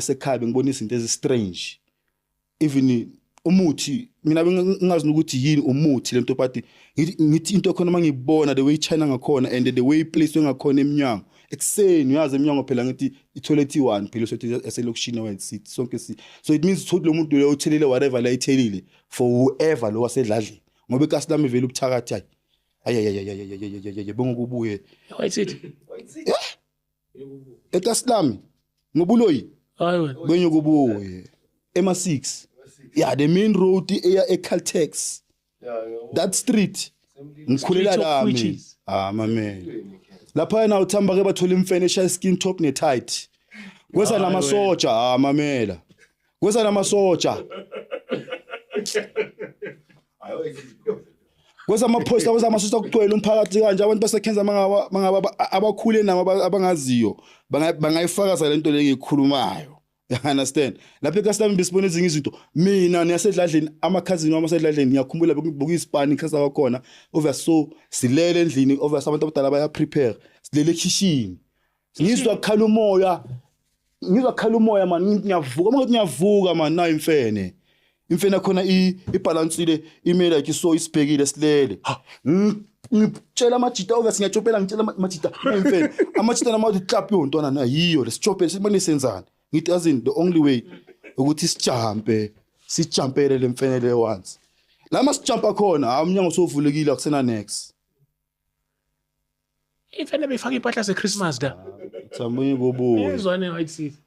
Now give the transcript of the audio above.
Sekhaya ngibona izinto ezi-strange. Even umuthi mina bengazi ukuthi yini umuthi lento but ngithi into khona mangibona the way China ngakhona and the way place ngakhona eminyango ekseni uyazi eminyango phela ngithi i-toilet i1 phela sothi yaselokishini white city sonke so it means ukuthi lo muntu lo uthelile whatever la ithelile for whoever lo wasedladleni ngoba ikasi lami vele ubuthakathi hayi bongokubuye White City ekasi lami ngobuloyi hayi wena benyokubuye ema6 yeah the main road eya eCaltex that street ngikhulela lami mame lapha na uthamba ke bathola imfenesha skin top ne tight kwesa namasoja mamela kwesa namasoja kwesa amaphosta kwesa amasoja kugcwele umphakathi kanje abantu basekhenza mangaba abakhule nabo abangaziyo bangayifakaza lento leyikhulumayo. You understand? Lapha ekhasami besibona ezinye izinto mina niyasedladleni amakhazini wami asedladleni ngiyakhumbula bokubuka iSpani ikhasa kwakhona over so silele endlini over abantu abadala baya prepare silele kitchen ngizwa kukhala umoya man ngiyavuka manje ngiyavuka man na imfene khona ibalance ile email like so isibhekile silele ngitshela amajita over ngiyachopela ngitshela amajita imfene amajita namathi clap yontwana na yiyo lesichopela sibone senzani ngithi azini the only way ukuthi sijampele lemfenele once lama sijampa khona umnyango sovulekile akusena next imfene befaka impahla zeChristmas da tsamuye bobo ezwane White City